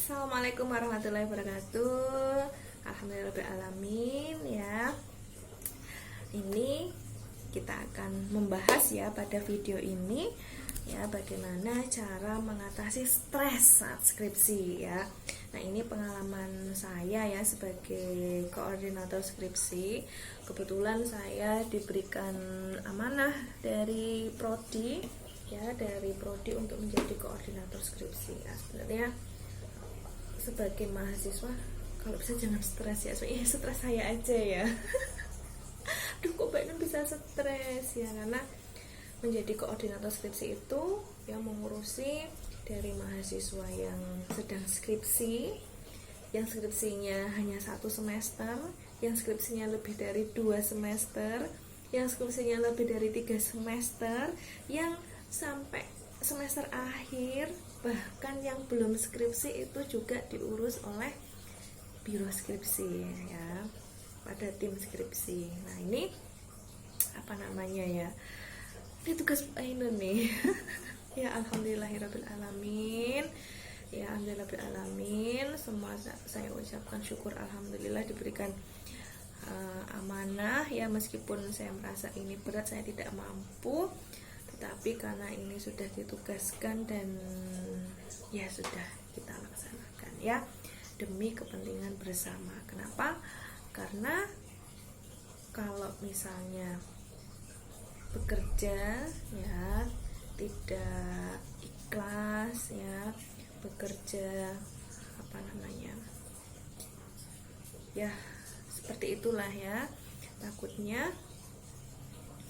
Assalamualaikum warahmatullahi wabarakatuh. Alhamdulillahirrahmanirrahim ya. Ini kita akan membahas ya pada video ini ya bagaimana cara mengatasi stres saat skripsi ya. Nah, ini pengalaman saya ya sebagai koordinator skripsi. Kebetulan saya diberikan amanah dari prodi ya, dari prodi untuk menjadi koordinator skripsi. Ya, sebenarnya sebagai mahasiswa kalau bisa jangan stres ya, soalnya stres saya aja ya. Aduh, kok Mbak Nun bisa stres ya, karena menjadi koordinator skripsi itu yang mengurusi dari mahasiswa yang sedang skripsi, yang skripsinya hanya 1 semester, yang skripsinya lebih dari 2 semester, yang skripsinya lebih dari 3 semester, yang sampai semester akhir, bahkan yang belum skripsi itu juga diurus oleh biro skripsi ya, pada tim skripsi. Nah, ini apa namanya ya, ini tugas Ainun nih. Ya, alhamdulillahirrabbilalamin ya, alhamdulillahirrabbilalamin. Semua saya ucapkan syukur, alhamdulillah diberikan amanah ya, meskipun saya merasa ini berat, saya tidak mampu, tetapi karena ini sudah ditugaskan dan ya sudah kita laksanakan ya, demi kepentingan bersama. Kenapa? Karena kalau misalnya bekerja ya tidak ikhlas ya, bekerja apa namanya ya, seperti itulah ya, takutnya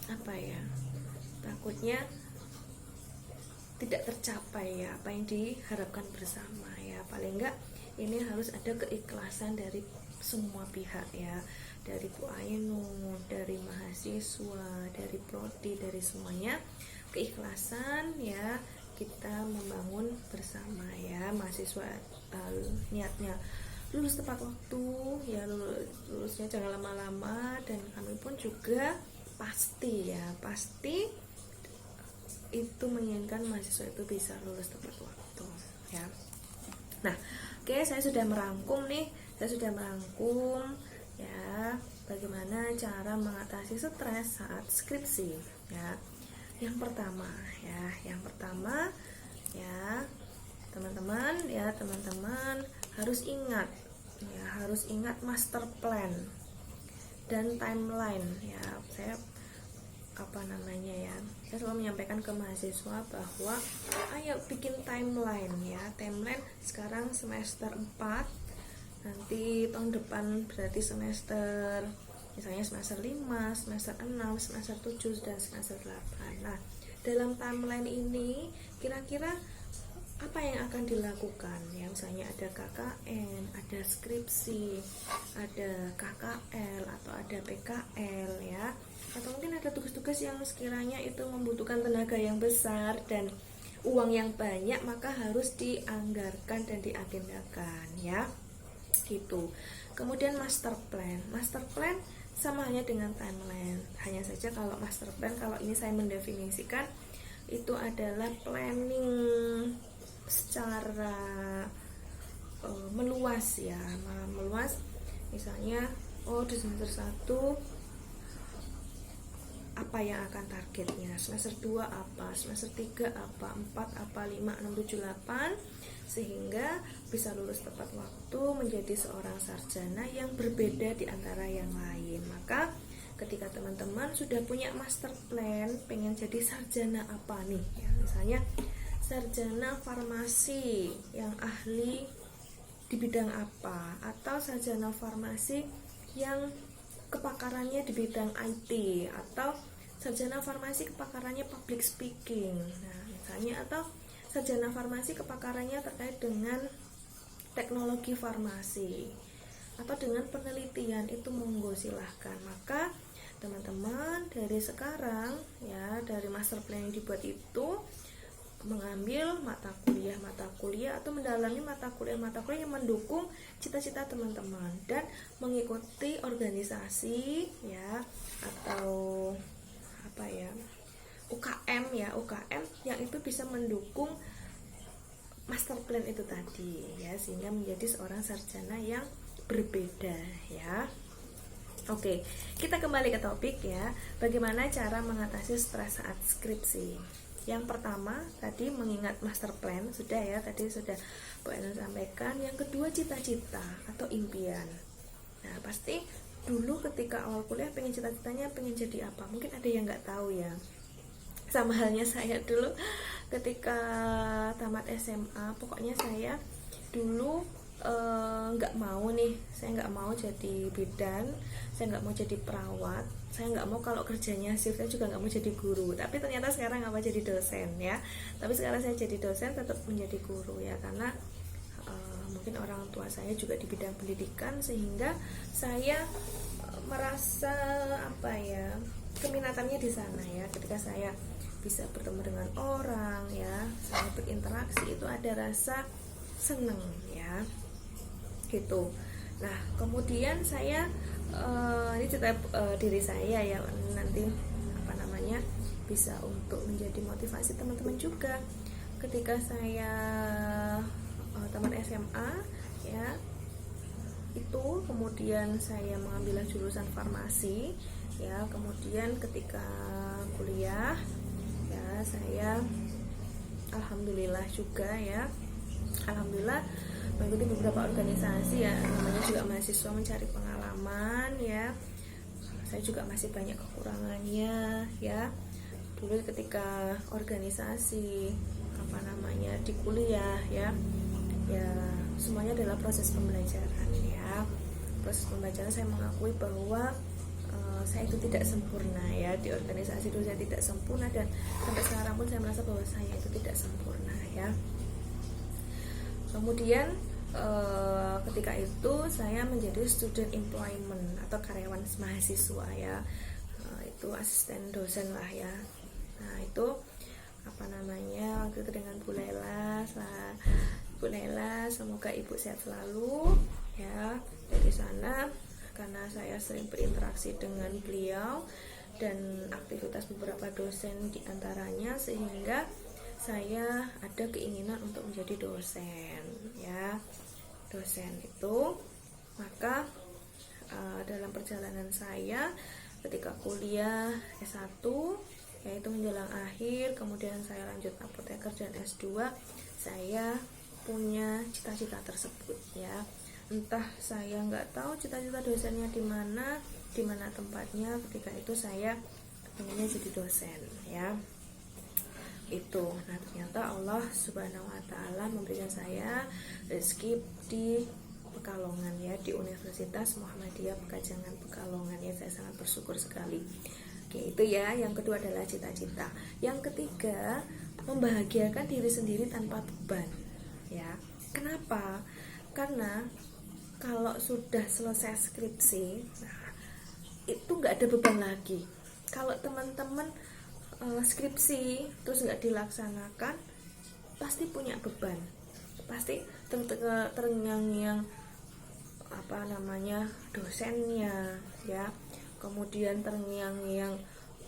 apa ya, takutnya tidak tercapai ya apa yang diharapkan bersama ya. Paling enggak ini harus ada keikhlasan dari semua pihak ya, dari Bu Ainun, dari mahasiswa, dari prodi, dari semuanya, keikhlasan ya, kita membangun bersama ya. Mahasiswa niatnya lulus tepat waktu ya, lulusnya jangan lama-lama, dan kami pun juga pasti itu menginginkan mahasiswa itu bisa lulus tepat waktu ya. Nah, oke, saya sudah merangkum ya bagaimana cara mengatasi stres saat skripsi ya. Yang pertama ya teman-teman harus ingat master plan dan timeline ya. Saya selalu menyampaikan ke mahasiswa bahwa ayo bikin timeline ya. Timeline sekarang semester 4, nanti tahun depan berarti semester misalnya semester 5, semester 6, semester 7 dan semester 8. Nah, dalam timeline ini kira-kira apa yang akan dilakukan ya, misalnya ada KKN, ada skripsi, ada KKL atau ada PKL ya, atau mungkin ada tugas-tugas yang sekiranya itu membutuhkan tenaga yang besar dan uang yang banyak, maka harus dianggarkan dan diagendakan ya, gitu. Kemudian master plan sama halnya dengan timeline, hanya saja kalau master plan, kalau ini saya mendefinisikan itu adalah planning secara meluas ya, misalnya di semester 1 apa yang akan targetnya, semester 2 apa, semester 3 apa, 4 apa, 5, 6, 7, 8, sehingga bisa lulus tepat waktu menjadi seorang sarjana yang berbeda di antara yang lain. Maka ketika teman-teman sudah punya master plan, pengen jadi sarjana apa nih ya, misalnya sarjana farmasi yang ahli di bidang apa, atau sarjana farmasi yang kepakarannya di bidang IT, atau sarjana farmasi kepakarannya public speaking, nah misalnya, atau sarjana farmasi kepakarannya terkait dengan teknologi farmasi atau dengan penelitian, itu monggo silahkan. Maka teman-teman dari sekarang ya, dari master plan yang dibuat itu, mengambil mata kuliah atau mendalami mata kuliah yang mendukung cita-cita teman-teman, dan mengikuti organisasi ya, atau apa ya, UKM yang itu bisa mendukung master plan itu tadi ya, sehingga menjadi seorang sarjana yang berbeda ya. Oke, kita kembali ke topik ya. Bagaimana cara mengatasi stres saat skripsi? Yang pertama tadi mengingat master plan, sudah ya, tadi sudah Bu Ellen sampaikan. Yang kedua cita-cita atau impian. Nah, pasti dulu ketika awal kuliah pengen cita-citanya pengen jadi apa? Mungkin ada yang nggak tahu ya. Sama halnya saya dulu ketika tamat SMA, pokoknya saya dulu nggak mau nih, saya nggak mau jadi bidan, saya nggak mau jadi perawat, saya nggak mau kalau kerjanya shiftnya juga nggak mau jadi guru. Tapi ternyata sekarang apa jadi dosen ya. Tapi sekarang saya jadi dosen, tetap menjadi guru ya, karena mungkin orang tua saya juga di bidang pendidikan, sehingga saya merasa apa ya, keminatannya di sana ya. Ketika saya bisa bertemu dengan orang ya, saya berinteraksi, itu ada rasa seneng ya gitu. Nah kemudian saya ini cerita diri saya ya, nanti apa namanya bisa untuk menjadi motivasi teman-teman juga. Ketika saya tamat SMA ya, itu kemudian saya mengambil jurusan farmasi ya. Kemudian ketika kuliah ya, saya alhamdulillah juga ya, alhamdulillah mengikuti beberapa organisasi ya, namanya juga mahasiswa mencari pengalaman ya. Saya juga masih banyak kekurangannya ya. Dulu ketika organisasi apa namanya di kuliah ya, ya semuanya adalah proses pembelajaran ya. Proses pembelajaran, saya mengakui bahwa saya itu tidak sempurna ya. Di organisasi dulu saya tidak sempurna, dan sampai sekarang pun saya merasa bahwa saya itu tidak sempurna ya. Kemudian ketika itu saya menjadi student employment atau karyawan mahasiswa ya, itu asisten dosen lah ya. Nah itu apa namanya, waktu itu dengan Bu Lela, Bu Lela, semoga ibu sehat selalu ya. Dari sana, karena saya sering berinteraksi dengan beliau dan aktivitas beberapa dosen diantaranya, sehingga saya ada keinginan untuk menjadi dosen ya, dosen itu. Maka dalam perjalanan saya ketika kuliah S1 yaitu menjelang akhir, kemudian saya lanjut apoteker dan S2, saya punya cita-cita tersebut ya. Entah saya nggak tahu cita-cita dosennya di mana tempatnya, ketika itu saya pengennya jadi dosen ya. Itu. Nah ternyata Allah Subhanahu wa Ta'ala memberikan saya rezeki di Pekalongan ya, di Universitas Muhammadiyah Pekajangan Pekalongan ya. Saya sangat bersyukur sekali. Oke, itu ya. Yang kedua adalah cita-cita. Yang ketiga, membahagiakan diri sendiri tanpa beban ya. Kenapa? Karena kalau sudah selesai skripsi, nah, itu nggak ada beban lagi. Kalau teman-teman skripsi terus nggak dilaksanakan, pasti punya beban, pasti terngiang-ngiang apa namanya dosennya ya. Kemudian terngiang-ngiang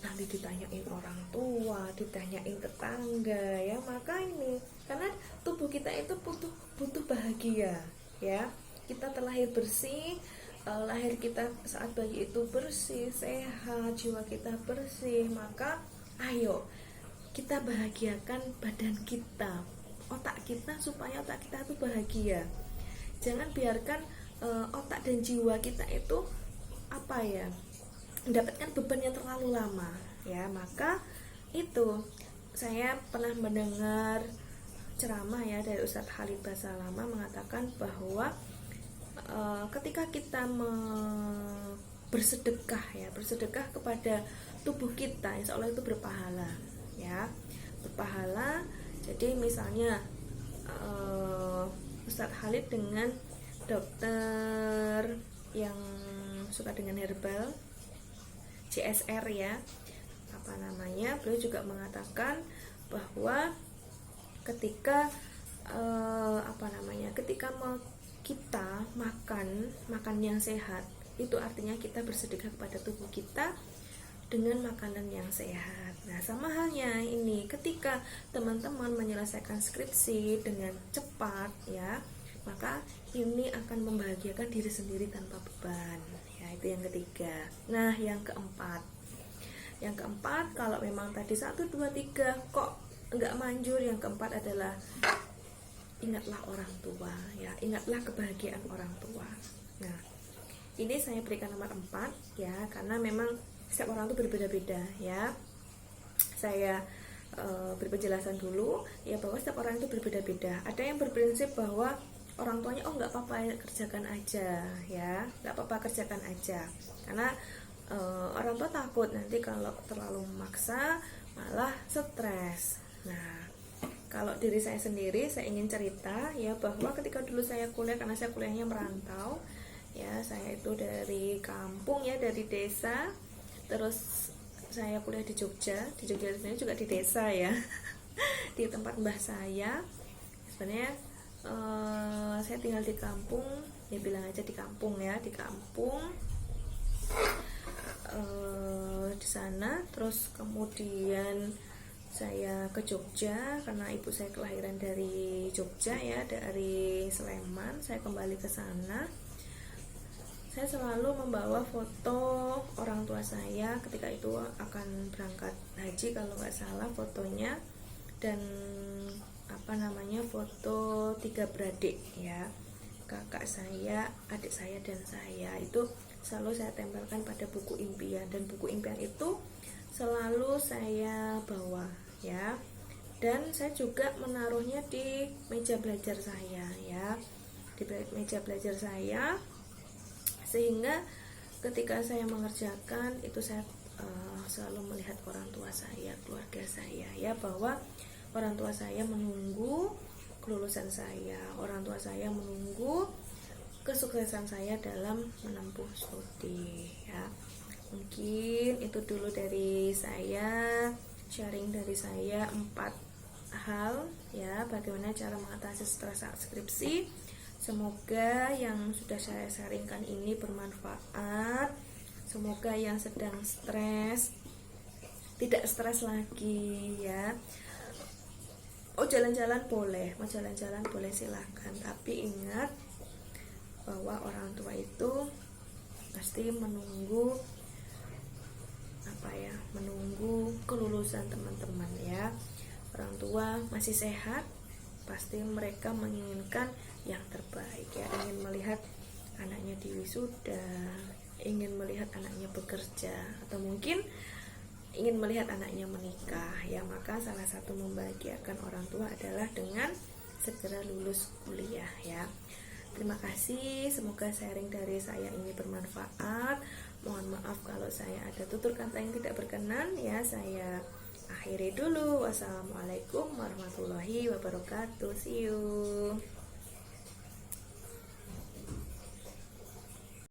nanti ditanyain orang tua, ditanyain tetangga ya. Maka ini karena tubuh kita itu butuh bahagia ya. Kita terlahir bersih, lahir kita saat bayi itu bersih, sehat, jiwa kita bersih. Maka ayo kita bahagiakan badan kita, otak kita, supaya otak kita itu bahagia. Jangan biarkan otak dan jiwa kita itu apa ya, mendapatkan beban yang terlalu lama ya. Maka itu saya pernah mendengar ceramah ya dari Ustadz Khalid Basalamah mengatakan bahwa ketika kita bersedekah kepada tubuh kita, insya Allah itu berpahala ya, berpahala. Jadi misalnya Ustadz Khalid dengan dokter yang suka dengan herbal, CSR ya, apa namanya, beliau juga mengatakan bahwa ketika ketika kita makan yang sehat, itu artinya kita bersedekah kepada tubuh kita, dengan makanan yang sehat. Nah, sama halnya ini ketika teman-teman menyelesaikan skripsi dengan cepat ya, maka ini akan membahagiakan diri sendiri tanpa beban. Ya, itu yang ketiga. Nah, yang keempat. Yang keempat, kalau memang tadi 1 2 3 kok enggak manjur, yang keempat adalah ingatlah orang tua ya, ingatlah kebahagiaan orang tua. Nah, ini saya berikan nomor 4 ya, karena memang setiap orang itu berbeda-beda ya. Saya beri penjelasan dulu ya, bahwa setiap orang itu berbeda-beda. Ada yang berprinsip bahwa orang tuanya nggak apa-apa kerjakan aja ya, nggak apa-apa kerjakan aja, karena orang tua takut nanti kalau terlalu memaksa malah stres. Nah, kalau diri saya sendiri, saya ingin cerita ya, bahwa ketika dulu saya kuliah, karena saya kuliahnya merantau ya, saya itu dari kampung ya, dari desa, terus saya kuliah di Jogja sebenarnya juga di desa ya di tempat mbah saya. Sebenarnya saya tinggal di kampung ya, bilang aja di kampung ya, di kampung di sana. Terus kemudian saya ke Jogja karena ibu saya kelahiran dari Jogja ya, dari Sleman. Saya kembali ke sana. Saya selalu membawa foto orang tua saya ketika itu akan berangkat haji kalau nggak salah fotonya, dan foto 3 beradik ya, kakak saya, adik saya, dan saya. Itu selalu saya tempelkan pada buku impian, dan buku impian itu selalu saya bawa ya, dan saya juga menaruhnya di meja belajar saya ya, di meja belajar saya, sehingga ketika saya mengerjakan itu saya selalu melihat orang tua saya, keluarga saya ya, bahwa orang tua saya menunggu kelulusan saya, orang tua saya menunggu kesuksesan saya dalam menempuh studi ya. Mungkin itu dulu dari saya, sharing dari saya 4 hal ya, bagaimana cara mengatasi stres saat skripsi. Semoga yang sudah saya sharingkan ini bermanfaat. Semoga yang sedang stres tidak stres lagi ya. Mau jalan-jalan boleh silahkan, tapi ingat bahwa orang tua itu pasti menunggu menunggu kelulusan teman-teman ya. Orang tua masih sehat, pasti mereka menginginkan yang terbaik ya, ingin melihat anaknya diwisuda, ingin melihat anaknya bekerja, atau mungkin ingin melihat anaknya menikah ya. Maka salah satu membahagiakan orang tua adalah dengan segera lulus kuliah ya. Terima kasih, semoga sharing dari saya ini bermanfaat. Mohon maaf kalau saya ada tutur kata yang tidak berkenan ya. Saya akhiri dulu. Wassalamualaikum warahmatullahi wabarakatuh. See you.